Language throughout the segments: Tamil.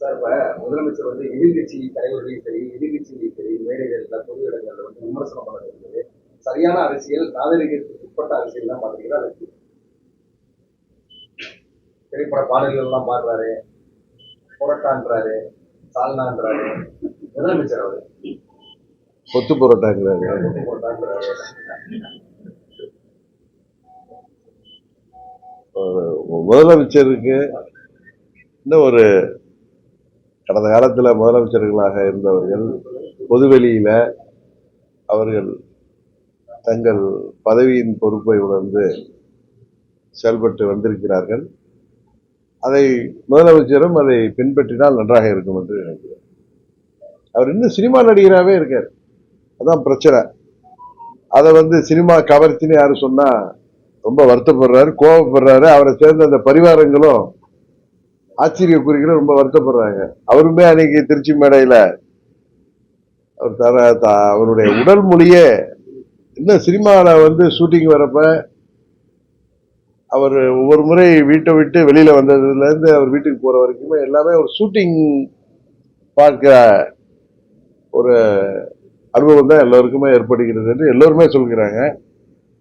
சார், இப்ப முதலமைச்சர் எதிர்கட்சி தலைவர்களையும் சரி, எதிர்கட்சியிலையும் சரி, மேடைகள்ல, பொது இடங்கள்ல விமர்சனம் பண்ணது சரியான அரசியல், நாகரிகத்துக்கு உட்பட்ட அரசியல் தான் பாத்தீங்கன்னா அதுக்கு திரைப்பட பாடல்கள் எல்லாம் பாடுறாரு, புரட்டான்றாரு, சால்னான்றாரு. முதலமைச்சர் அவரு கொத்து புரோட்டாங்கிறாரு. முதலமைச்சருக்கு இன்னும் ஒரு கடந்த காலத்தில் முதலமைச்சர்களாக இருந்தவர்கள் பொதுவெளியில அவர்கள் தங்கள் பதவியின் பொறுப்பை உணர்ந்து செயல்பட்டு வந்திருக்கிறார்கள். அதை முதலமைச்சரும் அதை பின்பற்றினால் நன்றாக இருக்கும் என்று நினைக்கிறேன். அவர் இன்னும் சினிமா நடிகராகவே இருக்கார், அதான் பிரச்சனை. அதை சினிமா கவர்ச்சின்னு யாரு சொன்னா ரொம்ப வருத்தப்படுறாரு, கோபப்படுறாரு. அவரை சேர்ந்த அந்த பரிவாரங்களும் ஆச்சரியக்குறிகளும் ரொம்ப வருத்தப்படுறாங்க. அவருமே அன்னைக்கு திருச்சி மேடையில அவருடைய உடல் மொழியே இன்னும் சினிமாவில் ஷூட்டிங் வரப்ப அவர் ஒவ்வொரு முறை வீட்டை விட்டு வெளியில வந்ததுல இருந்து அவர் வீட்டுக்கு போற வரைக்குமே எல்லாமே ஒரு ஷூட்டிங் பார்க்கிற ஒரு அனுபவம் தான் எல்லோருக்குமே ஏற்படுகிறது என்று எல்லோருமே சொல்கிறாங்க.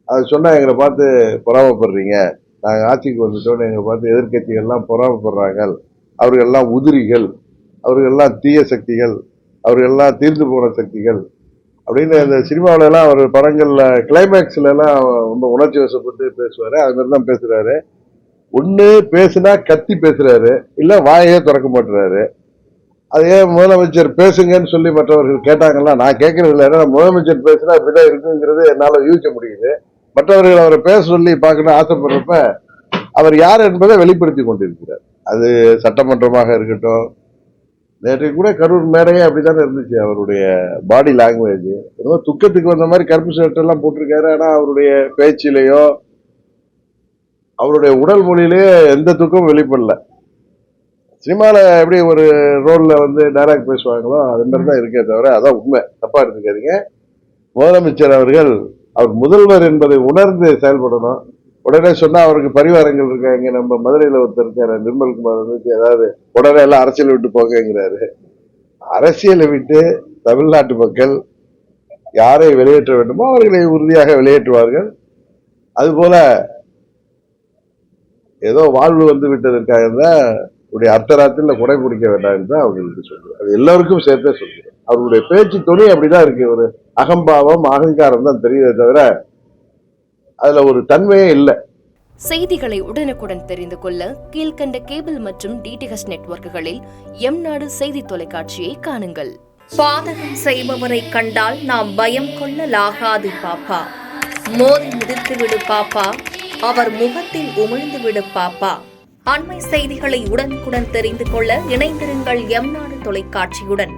அதை சொன்னா எங்களை பார்த்து பொறாமப்படுறீங்க, நாங்கள் ஆட்சிக்கு வந்துட்டோன்னு எங்களை பார்த்து எதிர்கட்சிகள்லாம் பொறாமப்படுறாங்க, அவர்கள்லாம் உதிரிகள், அவர்கள்லாம் தீய சக்திகள், அவர்கள்லாம் தீர்ந்து போன சக்திகள் அப்படின்னு இந்த சினிமாவில எல்லாம் அவர் படங்கள்ல கிளைமேக்ஸ்ல எல்லாம் ரொம்ப உணர்ச்சி வசப்பட்டு பேசுவாரு. அது மாதிரி தான் பேசுறாரு. ஒண்ணு பேசுனா கத்தி பேசுறாரு, இல்ல வாயே திறக்க மாட்டுறாரு. அதே முதலமைச்சர் பேசுங்கன்னு சொல்லி மற்றவர்கள் கேட்டாங்கன்னா நான் கேட்கறது இல்லை. ஏன்னா முதலமைச்சர் பேசுனா இப்படிதான் இருக்குங்கிறது என்னால யூகிக்க முடியுது. மற்றவர்கள் அவரை பேச சொல்லி பார்க்கணும் ஆசைப்படுறப்ப அவர் யார் என்பதை வெளிப்படுத்தி கொண்டிருக்கிறார். அது சட்டமன்றமாக இருக்கட்டும், நேற்றைக்கு கூட கரூர் மேடையே அப்படித்தானே இருந்துச்சு. அவருடைய பாடி லாங்குவேஜ் ஏதோ துக்கத்துக்கு வந்த மாதிரி கருப்பு ஷர்ட் எல்லாம் போட்டிருக்காரு. ஆனா அவருடைய பேச்சிலேயோ அவருடைய உடல் மொழியிலேயே எந்த துக்கமும் வெளிப்படல. சினிமால எப்படி ஒரு ரோல்ல டைரக்ட் பேசுவாங்களோ அது மாதிரி தான் இருக்கே தவிர, அதான் உண்மை, தப்பா எடுத்துக்காதீங்க. முதலமைச்சர் அவர்கள் அவர் முதல்வர் என்பதை உணர்ந்து செயல்படணும். உடனே சொன்னா அவருக்கு பரிவாரங்கள் இருக்காங்க. நம்ம மதுரையில ஒருத்தர் இருக்காரு நிர்மல்குமார், ஏதாவது உடனே எல்லாம் அரசியல் விட்டு போங்கிறாரு. அரசியலை விட்டு தமிழ்நாட்டு மக்கள் யாரை வெளியேற்ற வேண்டுமோ அவர்களை உறுதியாக வெளியேற்றுவார்கள். அதுபோல ஏதோ வாழ்வு விட்டதற்காக தான் உடைய அர்த்தராத்தில் குறை குடிக்க வேண்டாம் என்று அவர்களுக்கு சொல்றேன். அது எல்லாருக்கும் சேர்த்தே சொல்கிறேன். அவருடைய பேச்சு துணி அப்படிதான் இருக்கு. ஒரு அகம்பாவம், அகங்காரம் தான் தெரியுதே தவிர அதுல ஒரு தன்மையே இல்லை. செய்திகளை உடனுக்குடன் தெரிந்து கொள்ள கீழ்கண்ட கேபிள் மற்றும் டிடிஹெச் நெட்வொர்க்குகளில் எம்நாடு செய்தி தொலைக்காட்சியை காணுங்கள். பாதகம் செய்பவரை கண்டால் நாம் பயம் கொள்ளலாகாது பாப்பா. மோதி மிதித்து விடு பாப்பா, அவர் முகத்தில் உமிழ்ந்து விடு பாப்பா. அண்மை செய்திகளை உடனுக்குடன் தெரிந்து கொள்ள இணைந்திருங்கள் எம்நாடு தொலைக்காட்சியுடன்.